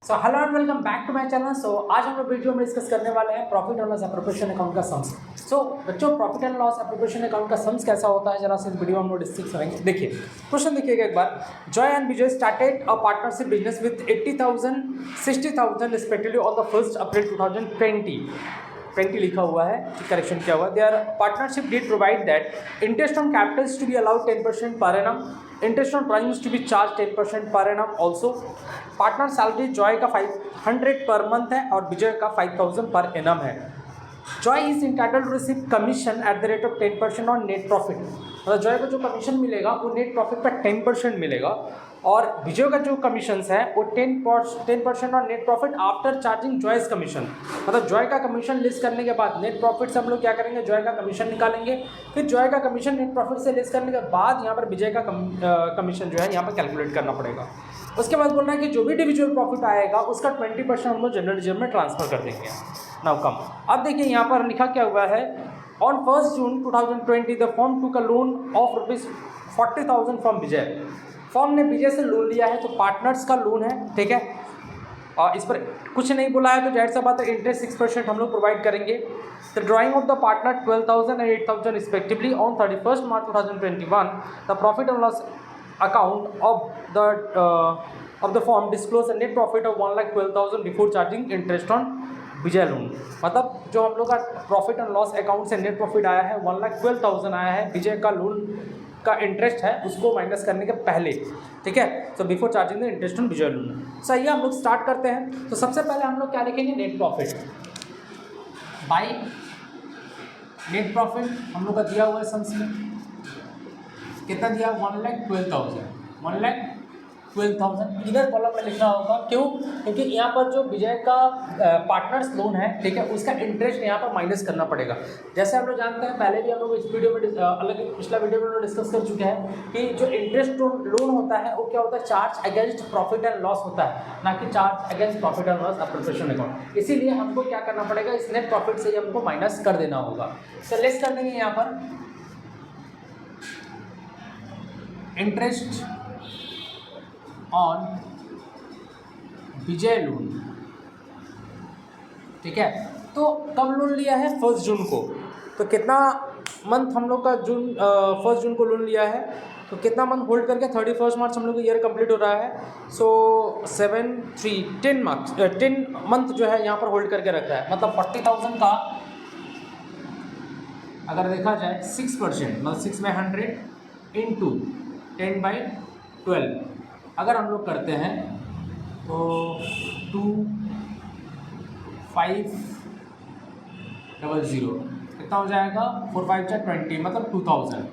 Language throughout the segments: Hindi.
So hello and welcome back to my channel. So आज हम लोग वीडियो में डिस्कस करने वाले हैं profit and loss appropriation account का सम्स। सो बच्चों, profit and loss appropriation account का सम्स कैसा होता है जरा से इस वीडियो में हम लोग डिस्कस करेंगे। देखिए क्वेश्चन देखिएगा एक बार। Joy and Vijay started a partnership business with 80,000 60,000 respectively on the 1st April 2020 लिखा हुआ है, करेक्शन किया हुआ। Their partnership did provide that interest on capitals to be allowed 10% per annum, interest on drawings to be charge 10% per annum also. Partner salary Joy का 500 पर मंथ है और विजय का 5,000 पर एनम है। Joy is entitled to receive commission at the rate of 10% on net profit. मतलब जॉय को जो कमीशन मिलेगा वो नेट प्रॉफिट पर 10% मिलेगा और विजय का जो कमीशंस है वो 10% on net profit after charging Joy's commission. मतलब जॉय का कमीशन लेस करने के बाद नेट प्रॉफिट से हम लोग क्या करेंगे, जॉय का कमीशन निकालेंगे, फिर जॉय का कमीशन नेट प्रॉफिट से लेस करने के बाद यहाँ पर विजय का कमीशन जो है यहाँ पर कैलकुलेट करना पड़ेगा। उसके बाद बोल रहा है कि जो भी इंडिविजुअल प्रॉफिट आएगा उसका 20% हम लोग जनरल रिजर्व में ट्रांसफर कर देंगे। नाउ कम, अब देखिए यहाँ पर लिखा क्या हुआ है। On 1st June 2020 the firm took a loan of ₹40,000 from Vijay. Firm ने विजय से लोन लिया है, तो पार्टनर्स का लोन है, ठीक है। और इस पर कुछ नहीं बोला है तो जाहिर सा बात है इंटरेस्ट 6% हम लोग प्रोवाइड करेंगे। The drying of the partner 12,000 and 8,000 respectively on 31st March 2021 the profit and loss account of the firm disclose a net profit of 1,12,000 before charging interest on Vijay loan. मतलब जो हम लोग का प्रॉफिट एंड लॉस अकाउंट से नेट प्रॉफिट आया है 1,12,000 आया है, विजय का लोन का इंटरेस्ट है उसको माइनस करने के पहले, ठीक है। तो before charging the interest on Vijay loan. सही है, हम लोग स्टार्ट करते हैं। तो सबसे पहले हम लोग क्या लिखेंगे, net profit by net profit हम लोग का दिया हुआ है सम्स में कितना दिया, 1,12,000 इधर कॉलम में लिखना होगा। क्यों? क्योंकि यहाँ पर जो विजय का पार्टनर्स लोन है, ठीक है, उसका इंटरेस्ट यहाँ पर माइनस करना पड़ेगा। जैसे हम लोग जानते हैं, पहले भी हम लोग इस वीडियो में पिछला वीडियो में डिस्कस कर चुके हैं कि जो इंटरेस्ट लोन होता है वो क्या होता है, charge against profit and loss होता है, ना कि charge against profit and loss appropriation account. इसीलिए हमको क्या करना पड़ेगा, इस नेट प्रॉफिट से ही हमको माइनस कर देना होगा। तो लेस कर देंगे यहाँ पर इंटरेस्ट ऑन विजय लोन, ठीक है। तो कब लोन लिया है, 1 जून को। तो कितना मंथ हम लोग का 1 जून को लोन लिया है, तो कितना मंथ होल्ड करके 31 मार्च हम लोग का ईयर कंप्लीट हो रहा है। सो 7 3 10 मंथ जो है यहाँ पर होल्ड करके रखा है। मतलब 40,000 का अगर देखा जाए 6%, मतलब 6/100 इंटू 10/12 अगर हम लोग करते हैं तो 2500 कितना हो जाएगा, 4 5 20, मतलब 2,000।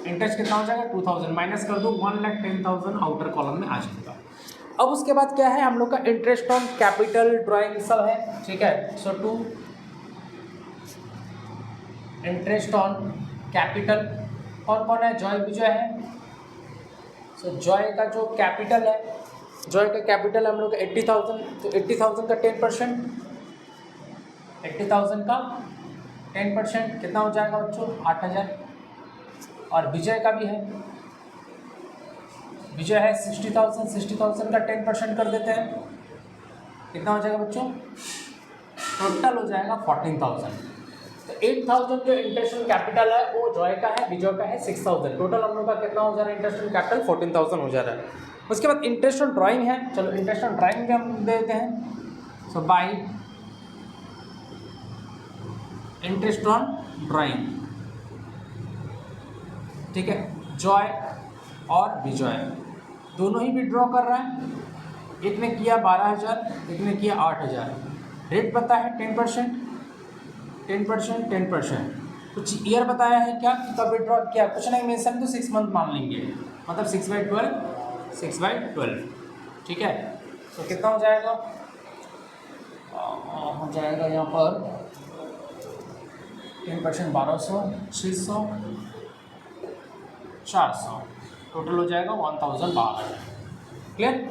इंटरेस्ट कितना हो जाएगा, 2,000 माइनस कर दो, 1,10,000 आउटर कॉलम में आ जाएगा। अब उसके बाद क्या है, हम लोग का इंटरेस्ट ऑन कैपिटल ड्राइंग सब है, ठीक है। सो 2 इंटरेस्ट ऑन कैपिटल कौन कौन है, जॉय विजय है। सो जॉय का जो कैपिटल है, जॉय का कैपिटल हम लोग का 80,000, तो 80,000 का 10%, 80,000 का 10% कितना हो जाएगा बच्चों, 8,000। और विजय का भी है, विजय है 60,000 का 10% कर देते हैं, कितना हो जाएगा बच्चों, टोटल हो जाएगा 14,000। तो 8,000 जो इंटरेस्ट ऑन कैपिटल है वो जॉय का है, विजय का है 6,000। टोटल हम लोग का कितना हो जा रहा है, इंटरेस्ट ऑन कैपिटल 14,000 हो जा रहा है। उसके बाद इंटरेस्ट ऑन ड्राइंग है, चलो इंटरेस्ट ऑन ड्राइंग भी हम दे देते हैं। So by interest on drawing, ठीक है, जॉय और विजय दोनों ही विड्रॉ कर रहा है। एक ने किया 12,000, एक ने किया 8,000। रेट पता है 10%, कुछ ईयर बताया है क्या, कब विड्रॉ किया, कुछ नहीं मेंशन, तो 6 मंथ मान लेंगे, मतलब 6/12, ठीक है। तो कितना हो जाएगा, यहाँ पर 10% 1,200, 600, 400, टोटल हो जाएगा 1,012। क्लियर।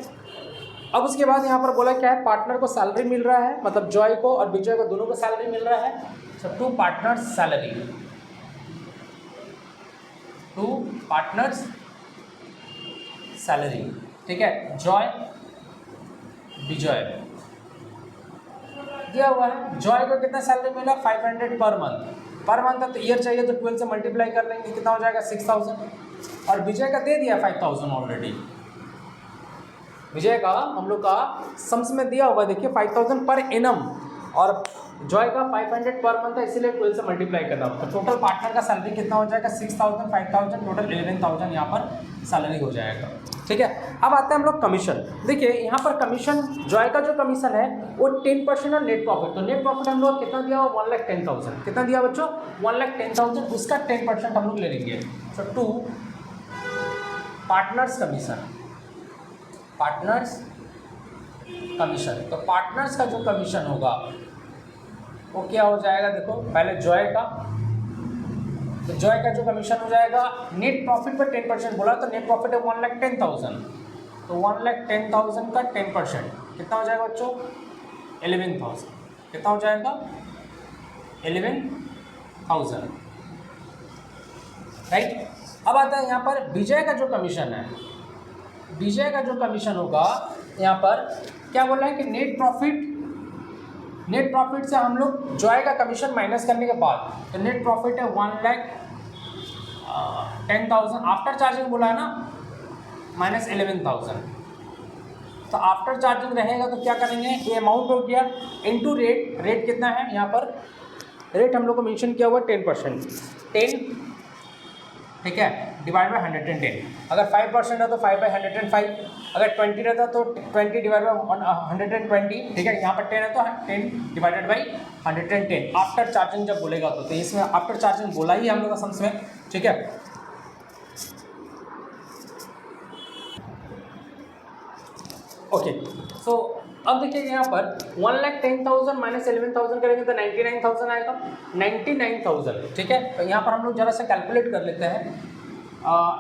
अब उसके बाद यहाँ पर बोला क्या है, पार्टनर को सैलरी मिल रहा है, मतलब जॉय को और विजय को दोनों को सैलरी मिल रहा है। सो 2 पार्टनर्स सैलरी, 2 पार्टनर्स सैलरी, ठीक है, जॉय विजय। दिया हुआ है जॉय को कितना सैलरी मिला 500 पर मंथ है, तो ईयर चाहिए तो 12 से मल्टीप्लाई कर लेंगे, कितना हो जाएगा 6000। और विजय का दे दिया 5000 ऑलरेडी, विजय का हम लोग का सम्स में दिया हुआ देखिए 5000 पर एनम, और जॉय का 500 पर मंथ है, इसीलिए 12 से मल्टीप्लाई करना होगा। तो टोटल पार्टनर का सैलरी कितना हो जाएगा 6000 5000 टोटल 11000 यहाँ पर सैलरी हो जाएगा। ठीक है, अब आते हैं हम लोग कमीशन। देखिए यहाँ पर कमीशन, जॉय का जो कमीशन है वो 10% और नेट प्रॉफिट, तो नेट प्रॉफिट हम लोग कितना दिया हुआ 1,10,000, कितना दिया बच्चों 1,10,000, उसका 10% हम लोग ले लेंगे। तो two partners commission, partners commission, तो पार्टनर्स का जो कमीशन होगा वो क्या हो जाएगा, देखो पहले जॉय का, तो जॉय का जो कमीशन हो जाएगा नेट प्रॉफिट पर 10% बोला, तो नेट प्रॉफिट है 1,10,000, तो 1,10,000 का 10% कितना हो जाएगा बच्चों 11,000, कितना हो जाएगा 11,000, राइट। अब आता है यहाँ पर विजय का जो कमीशन है, विजय का जो कमीशन होगा यहाँ पर क्या बोल रहा है कि नेट प्रॉफिट से हम लोग जॉय का कमीशन माइनस करने के बाद, तो नेट प्रॉफिट है 1,10,000 आफ्टर चार्जिंग बोला है ना, माइनस 11,000, तो आफ्टर चार्जिंग रहेगा तो क्या करेंगे, ये अमाउंट हो गया इनटू रेट, रेट कितना है यहाँ पर, रेट हम लोग को मेंशन किया हुआ 10%, 10 ठीक है डिवाइड बाई 110, अगर 5% है तो 5/105, अगर 20 रहता तो 20 डिवाइड बाई 120, ठीक है, यहाँ पर 10 है तो 10 डिवाइडेड बाई 110 आफ्टर चार्जिंग जब बोलेगा तो इसमें आफ्टर चार्जिंग बोला ही हम लोग का सम्स में, ठीक है। ओके, सो अब देखिए यहाँ पर 1,10,000 माइनस 11,000 करेंगे तो 99,000 आएगा, 99,000, ठीक है। तो यहाँ पर हम लोग जरा सा कैलकुलेट कर लेते हैं,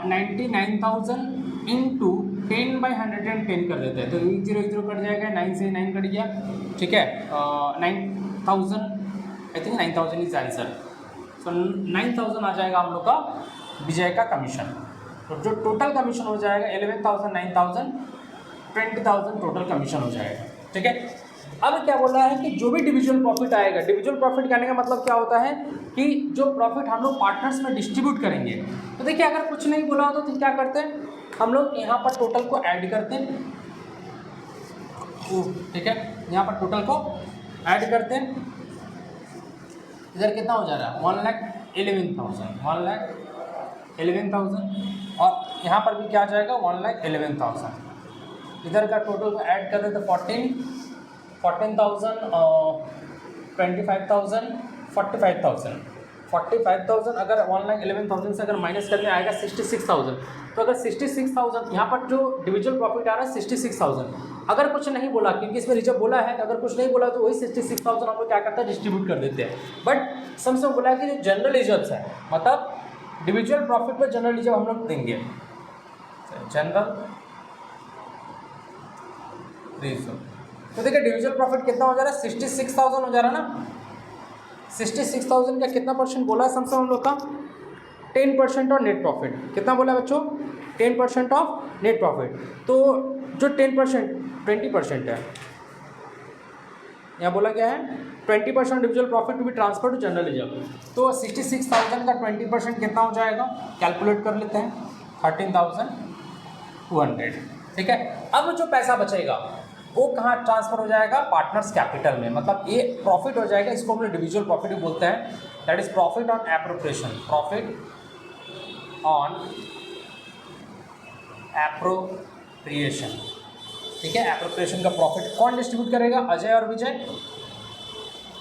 99,000 इंटू 10/110 कर देते हैं, तो 0 कट जाएगा, 9 से 9 कट गया, ठीक है, 9,000 आई थिंक 9,000 इज आंसर, सो 9,000 आ जाएगा हम लोग का विजय का कमीशन। तो जो टोटल कमीशन हो जाएगा 11,000 9,000 20,000 टोटल कमीशन हो जाएगा, ठीक है। अब क्या बोल रहा है कि जो भी डिविजुअल प्रॉफिट आएगा, डिविजुअल प्रॉफिट कहने का मतलब क्या होता है कि जो प्रॉफिट हम लोग पार्टनर्स में डिस्ट्रीब्यूट करेंगे, तो देखिए अगर कुछ नहीं बोला हो तो क्या करते हैं हम लोग यहाँ पर टोटल को ऐड करते हैं, ठीक है, यहाँ पर टोटल को ऐड करते हैं, इधर कितना हो जा रहा है 1,11,000 और यहाँ पर भी क्या आ जाएगा 1,11,000, इधर का टोटल को ऐड कर देते 14,000 25,000 45,000 अगर 1,11,000 से अगर माइनस करने आएगा 66,000, तो अगर 66,000 यहाँ पर जो डिविजुअल प्रॉफिट आ रहा है 66,000, अगर कुछ नहीं बोला क्योंकि इसमें रिजर्व बोला है, अगर कुछ नहीं बोला तो वही 66,000 हम लोग क्या करते हैं डिस्ट्रीब्यूट कर देते हैं। बट सबसे बोला है कि जो जनरल रिजर्व्स है, मतलब डिविजुअल प्रॉफिट पर जनरल रिजर्व हम लोग देंगे, जनरल रिजर्व। तो देखिए डिविजुअल प्रॉफिट कितना हो जा रहा है 66,000 हो जा रहा है ना, 66,000 का कितना परसेंट बोला है सबसे हम लोग का 10% और नेट प्रॉफिट कितना बोला है बच्चों 10% ऑफ नेट प्रॉफिट, तो जो 10% 20% है, यहाँ बोला क्या है 20% divisible profit to be transfer to general reserve, तो 66,000 का 20% कितना हो जाएगा, कैलकुलेट कर लेते हैं 13,200, ठीक है। अब जो पैसा बचेगा वो कहाँ ट्रांसफर हो जाएगा पार्टनर्स कैपिटल में, मतलब ये प्रॉफिट हो जाएगा, इसको हम लोग डिविजुअल प्रॉफिट भी बोलते हैं, that is profit on appropriation, profit on appropriation, ठीक है। एप्रोप्रिएशन का प्रॉफिट कौन डिस्ट्रीब्यूट करेगा, अजय और विजय,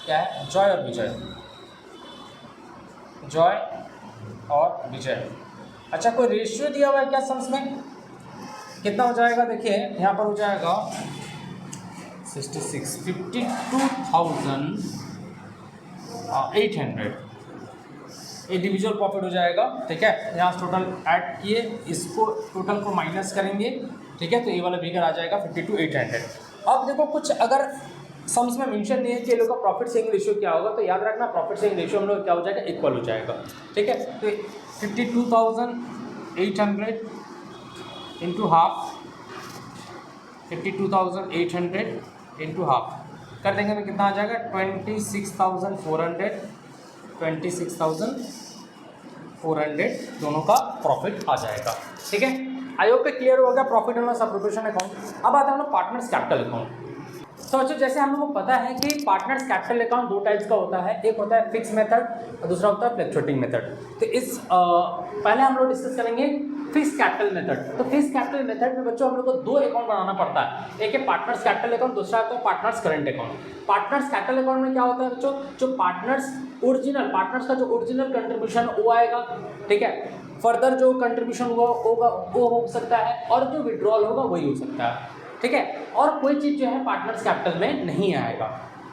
क्या है जॉय और विजय, जॉय और विजय। अच्छा कोई रेशियो दिया हुआ है क्या सम्स में, कितना हो जाएगा, देखिए यहाँ पर हो जाएगा 52,800 ये डिविजुअल प्रॉफिट हो जाएगा, ठीक है। यहाँ टोटल ऐड किए, इसको टोटल को माइनस करेंगे, ठीक है, तो ये वाला फिगर आ जाएगा 52,800। अब देखो कुछ अगर सम्स में मेंशन नहीं है कि ये लोग का प्रॉफिट शेयरिंग रेशियो क्या होगा, तो याद रखना प्रॉफिट शेयरिंग रेशियो हम लोग क्या हो जाएगा इक्वल हो जाएगा, ठीक है। तो 52,800 इंटू हाफ, 52,800 इंटू हाफ, कर देंगे तो कितना आ जाएगा 26,400, 26,400 दोनों का प्रॉफिट आ जाएगा। ठीक है, आई होप पे क्लियर हो गया profit and loss appropriation account. अब आते हैं हम लोग पार्टनर्स कैपिटल अकाउंट। तो बच्चों जैसे हम लोग को पता है कि पार्टनर्स कैपिटल अकाउंट दो टाइप्स का होता है, एक होता है फिक्स मेथड और दूसरा होता है फ्लक्चुएटिंग मेथड। तो इस पहले हम लोग डिस्कस करेंगे फिक्स कैपिटल मेथड। तो फिक्स कैपिटल मेथड में बच्चों हम लोग को दो अकाउंट बनाना पड़ता है, एक है पार्टनर्स कैपिटल अकाउंट, दूसरा होता है partners current account. Partners capital account में क्या होता है बच्चों, जो पार्टनर्स का जो ओरिजिनल कंट्रीब्यूशन वो आएगा, ठीक है, फर्दर जो कंट्रीब्यूशन होगा वो हो सकता है, और जो विड्रॉल होगा वही हो सकता है, ठीक है। और कोई चीज़ जो है पार्टनर्स कैपिटल में नहीं आएगा।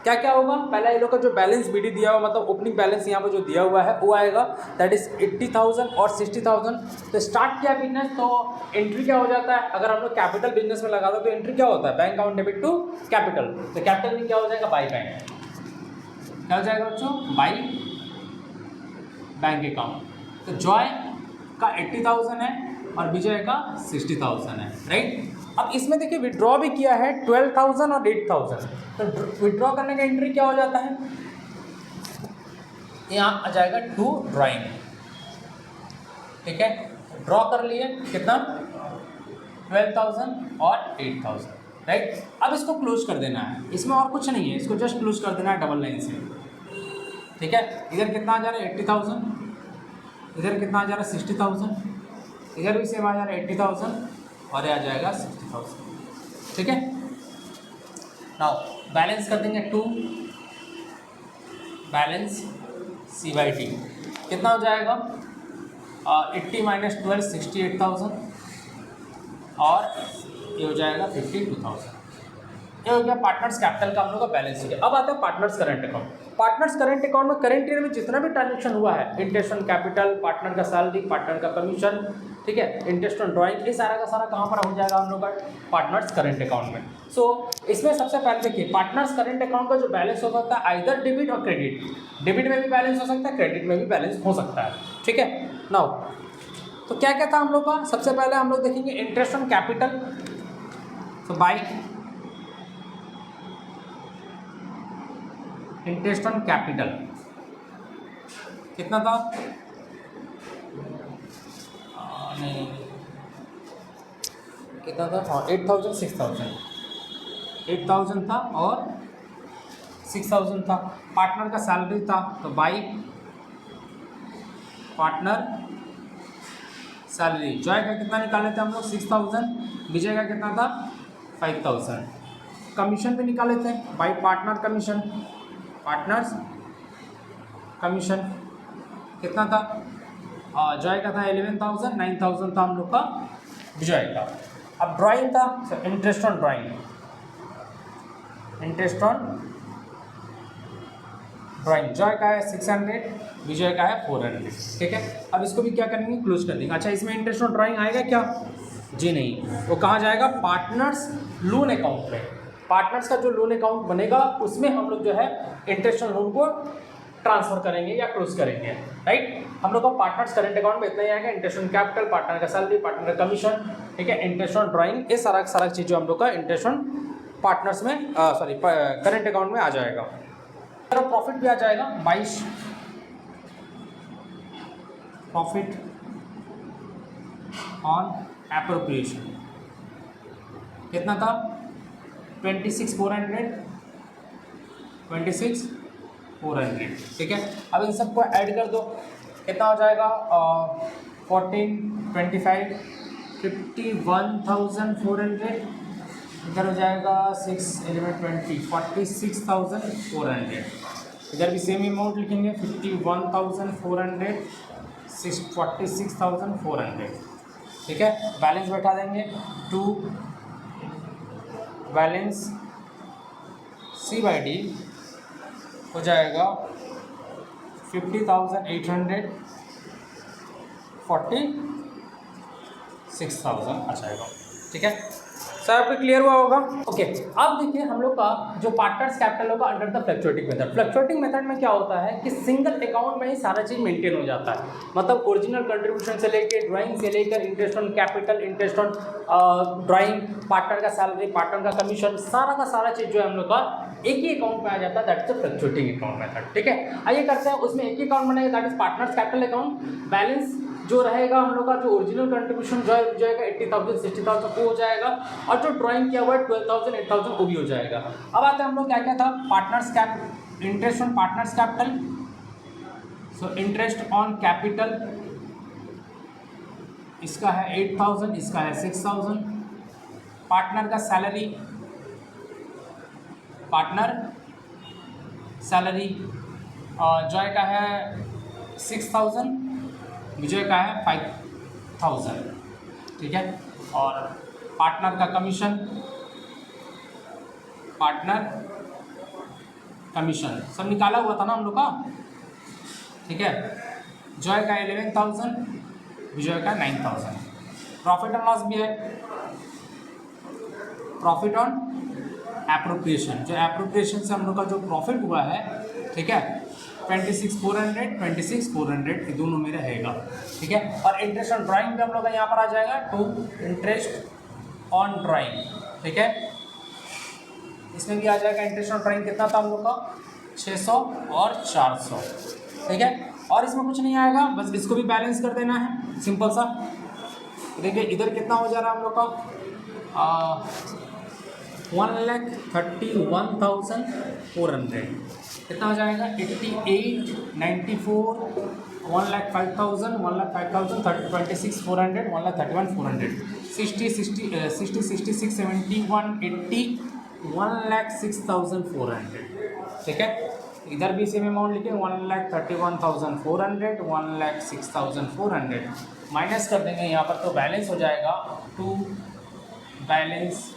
क्या क्या होगा, पहला ये लोग का जो बैलेंस बीडी दिया हुआ, मतलब ओपनिंग बैलेंस यहाँ पर जो दिया हुआ है वो आएगा, दैट इज 80,000 और 60,000। तो स्टार्ट किया बिजनेस तो एंट्री क्या हो जाता है, अगर हम लोग कैपिटल बिजनेस में लगा दो तो एंट्री क्या होता है, bank account debit to capital. तो कैपिटल में क्या हो जाएगा, बाई बैंक, क्या हो जाएगा बच्चों, बाई बैंक अकाउंट। तो जॉय का 80,000 है और विजय का 60,000 है, राइट। अब इसमें देखिए विड्रॉ भी किया है 12,000 और 8,000। तो विड्रॉ करने का एंट्री क्या हो जाता है, यहाँ आ जाएगा टू ड्राइंग, ठीक है। ड्रॉ कर लिए कितना, 12,000 और 8,000, राइट। अब इसको क्लोज कर देना है, इसमें और कुछ नहीं है, इसको जस्ट क्लोज कर देना है डबल लाइन से, ठीक है। इधर कितना आ जा रहा है 80,000, इधर कितना आ जा रहा है 60,000, इधर भी सेम आ जा रहा है 80,000 और ये आ जाएगा 60,000, ठीक है। नाउ बैलेंस कर देंगे 2, बैलेंस C/D कितना हो जाएगा, 80 - 12 68,000 और ये हो जाएगा 52,000। ये हो गया पार्टनर्स कैपिटल का हम लोग का बैलेंस शीट। अब आता है partners current account. Partners current account में करंट ईयर में जितना भी ट्रांजेक्शन हुआ है, इंटरेस्ट ऑन कैपिटल, पार्टनर का सैलरी, पार्टनर का कमीशन, ठीक है, इंटरेस्ट ऑन ड्राइंग, ये सारा का सारा कहाँ पर हो जाएगा हम लोग का, पार्टनर्स करंट अकाउंट में। सो इसमें सबसे पहले देखिए पार्टनर्स करंट अकाउंट का जो बैलेंस हो सकता है आइदर डेबिट और क्रेडिट, डेबिट में भी बैलेंस हो सकता है, क्रेडिट में भी बैलेंस हो सकता है, ठीक है। नाउ तो क्या क्या था हम लोग का, सबसे पहले हम लोग देखेंगे इंटरेस्ट ऑन कैपिटल, तो बाई इंटरेस्ट ऑन कैपिटल कितना था, नहीं कितना था, हाँ 8,000 6,000 था और 6,000 था। पार्टनर का सैलरी था तो बाई पार्टनर सैलरी, जॉय का कितना निकाले थे हम लोग 6,000, विजय का कितना था 5,000। कमीशन भी निकाले थे by partner commission, partners commission कितना था, जॉय का था 11,000, 9,000 था हम लोग का विजय का। अब ड्राइंग था, interest on drawing, interest on drawing, Joy का है 600, विजय का है 400, ठीक है। अब इसको भी क्या करेंगे, क्लोज कर देंगे। अच्छा इसमें इंटरेस्ट ऑन ड्राइंग आएगा क्या, जी नहीं, वो कहाँ जाएगा, पार्टनर्स लोन अकाउंट में। पार्टनर्स का जो लोन अकाउंट बनेगा उसमें हम लोग जो है इंटरेस्ट ऑन लोन को ट्रांसफर करेंगे या क्लोज करेंगे, राइट। हम लोग का पार्टनर्स करंट अकाउंट में इतना ही आएगा, इंटरेस्ट ऑन कैपिटल, पार्टनर का सैलरी, पार्टनर का कमीशन, ठीक है, इंटरेस्ट ऑन ड्राइंग, ये सारा सारा चीज़ जो हम लोग का इंटरेस्ट ऑन पार्टनर्स में सॉरी करंट अकाउंट में आ जाएगा। प्रॉफिट भी आ जाएगा 22, प्रॉफिट ऑन एप्रोप्रिएशन कितना था 26,400, 26,400, ठीक है। अब इन सबको ऐड कर दो, कितना हो जाएगा 14, 25, 51,400, इधर हो जाएगा 6, 11, 20, 46,400। इधर भी सेम अमाउंट लिखेंगे 51,400, 46,400, ठीक है। बैलेंस बैठा देंगे 2, बैलेंस C/D हो जाएगा 50,800, 46,000 आ जाएगा, ठीक है। सर आपको क्लियर हुआ होगा? ओके, अब देखिए हम लोग का जो पार्टनर्स कैपिटल होगा under the fluctuating method. Fluctuating method में क्या होता है कि सिंगल अकाउंट में ही सारा चीज मेंटेन हो जाता है, मतलब ओरिजिनल कंट्रीब्यूशन से लेके ड्राइंग से लेकर interest on capital, interest on drawing, partner का सैलरी, पार्टनर का कमीशन, सारा का सारा चीज जो है हम लोग का एक ही अकाउंट में आ जाता है, that is the fluctuating account method. ठीक है, आइए करते हैं उसमें एक ही अकाउंट बनेगा, that is partners capital account. Balance जो रहेगा हम लोग का, जो ओरिजिनल कंट्रीब्यूशन जो जाएगा 80,000 60,000 वो हो जाएगा, और जो ड्राइंग किया हुआ है 12,000 8,000 वो भी हो जाएगा। अब आते हैं हम लोग क्या क्या था, partners cap interest on partners capital, so interest on capital इसका है 8,000, इसका है 6,000। पार्टनर का सैलरी, पार्टनर सैलरी जॉय का है 6,000, विजय का है 5,000। ठीक है, और पार्टनर का कमीशन, पार्टनर कमीशन सब निकाला हुआ था ना हम लोग का। ठीक है, जॉय का 11,000, विजय का 9,000। प्रॉफिट एंड लॉस भी है, प्रॉफिट ऑन एप्रोप्रिएशन, जो एप्रोप्रिएशन से हम लोग का जो प्रॉफिट हुआ है, ठीक है, 26,400 26,400 ये दोनों में रहेगा। ठीक है, और इंटरेस्ट ऑन ड्राइंग भी हम लोग का यहाँ पर आ जाएगा, टू इंटरेस्ट ऑन ड्राइंग। ठीक है, इसमें भी आ जाएगा इंटरेस्ट ऑन ड्राइंग, कितना था हम लोग का 600 और 400। ठीक है, और इसमें कुछ नहीं आएगा, बस इसको भी बैलेंस कर देना है, सिंपल सा। देखिए इधर कितना हो जा रहा है हम लोग का 1,31,400, कितना हो जाएगा 88, 94, 1,05,000, 1,05,000, 26,400, 1,31,400, 60, 66, 71, 80, 1,06,400। ठीक है, इधर भी सेम अमाउंट लिखे 1,31,400, 1,06,400 माइनस कर देंगे यहाँ पर, तो बैलेंस हो जाएगा टू बैलेंस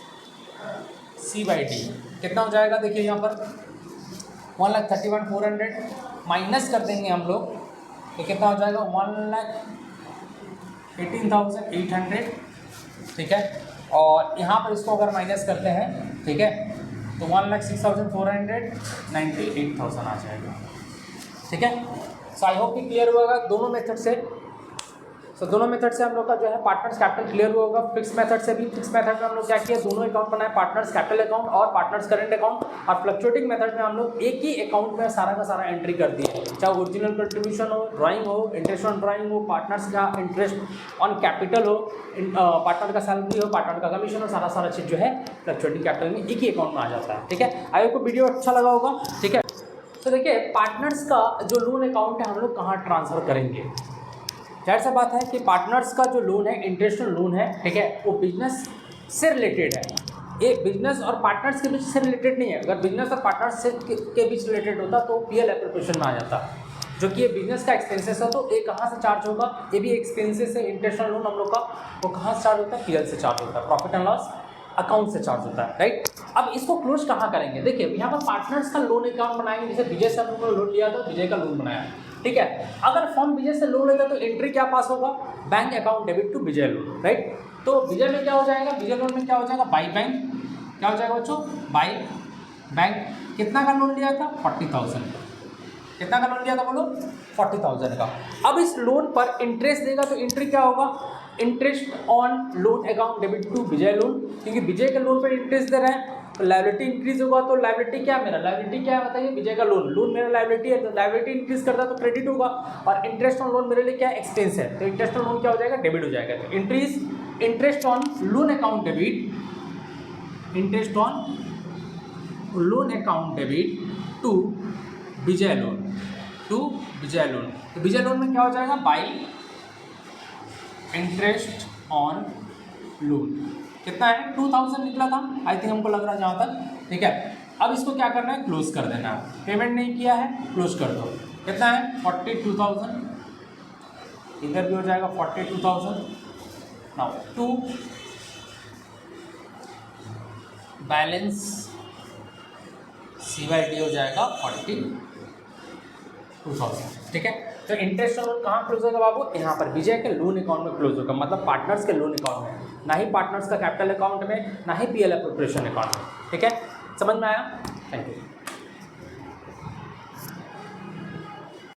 C/D कितना हो जाएगा, देखिए यहाँ पर 1,31,400 माइनस कर देंगे हम लोग, तो कितना हो जाएगा 1,18,800। ठीक है, और यहाँ पर इसको अगर माइनस करते हैं, ठीक है, तो 1,06,400 98,000 आ जाएगा। ठीक है, सो आई होप कि क्लियर हुआ दोनों मेथड से। दोनों मेथड से हम लोग का जो है पार्टनर्स कैपिटल क्लियर होगा। फिक्स मेथड से भी, फिक्स मेथड में हम लोग क्या किया, दोनों अकाउंट बनाए, पार्टनर्स कैपिटल अकाउंट और पार्टनर्स करंट अकाउंट। और फ्लक्चुएटिंग मेथड में हम लोग एक ही अकाउंट में सारा का सारा एंट्री कर दिए, चाहे ओरिजिनल कंट्रीब्यूशन हो, ड्राइंग हो, इंटरेस्ट ऑन ड्राइंग हो, पार्टनर्स का इंटरेस्ट ऑन कैपिटल हो, पार्टनर का सैलरी हो, पार्टनर का कमीशन हो, सारा सारा चीज़ जो है फ्लक्चुएटिंग कैपिटल में एक ही अकाउंट में आ जाता है। ठीक है, आई होप को वीडियो अच्छा लगा होगा। ठीक है, तो देखिए पार्टनर्स का जो लोन अकाउंट है हम लोग कहाँ ट्रांसफ़र करेंगे। जाहिर सा बात है कि पार्टनर्स का जो लोन है इंटरेस्ट लोन है, ठीक है, वो बिजनेस से रिलेटेड है। ये बिजनेस और पार्टनर्स के बीच से रिलेटेड नहीं है। अगर बिजनेस और पार्टनर्स के बीच रिलेटेड होता तो पीएल एप्रोप्रिएशन में आ जाता, जो कि ये बिजनेस का एक्सपेंसेस है, तो ये कहाँ से चार्ज होगा, ये भी एक्सपेंसेस है। इंटरेस्ट लोन हम लोग का वो कहाँ से चार्ज होता है, पीएल से चार्ज होता है, प्रॉफिट एंड लॉस अकाउंट से चार्ज होता है, राइट। अब इसको क्लोज कहाँ करेंगे, देखिए यहाँ पर पार्टनर्स का लोन अकाउंट बनाएंगे। जैसे विजय सर ने लोन लिया था, विजय का लोन बनाया, ठीक है। अगर फर्म विजय से लोन लेता है तो एंट्री क्या पास होगा, bank account debit to Vijay loan, right. तो विजय में क्या हो जाएगा, विजय लोन में क्या हो जाएगा, बाई बैंक, क्या हो जाएगा बच्चों, बाई बैंक। कितना का लोन लिया था, 40,000। कितना का लोन लिया था बोलो, 40,000 का। अब इस लोन पर इंटरेस्ट देगा तो एंट्री क्या होगा, interest on loan account debit to Vijay loan, क्योंकि विजय के लोन पर इंटरेस्ट दे रहे हैं, तो लायबिलिटी इंक्रीज होगा। तो लायबिलिटी क्या, मेरा लायबिलिटी क्या है बताइए, विजय का लोन, लोन मेरा लायबिलिटी है, तो लायबिलिटी इंक्रीज करता है तो क्रेडिट होगा। और इंटरेस्ट ऑन लोन मेरे लिए क्या है, एक्सपेंस है, तो इंटरेस्ट ऑन लोन क्या हो जाएगा, डेबिट हो जाएगा। तो interest on loan account debit, interest on loan account debit to Vijay loan, to Vijay loan. तो विजय लोन में क्या हो जाएगा, बाई इंटरेस्ट ऑन लोन। कितना है, 2,000 निकला था आई थिंक, हमको लग रहा है जहाँ तक, ठीक है। अब इसको क्या करना है, क्लोज कर देना है। पेमेंट नहीं किया है, क्लोज कर दो। कितना है, 42,000, इधर भी हो जाएगा 42,000। नाउ टू बैलेंस C/D हो जाएगा 42,000, ठीक है। तो इंटरेस्ट लोन कहाँ क्लोज होगा बाबू, यहाँ पर विजय के लोन अकाउंट में क्लोज होगा, मतलब पार्टनर्स के लोन अकाउंट में, ना ही पार्टनर्स का कैपिटल अकाउंट में, ना ही पीएल एप्रोप्रिएशन अकाउंट में। ठीक है, समझ में आया? Thank you.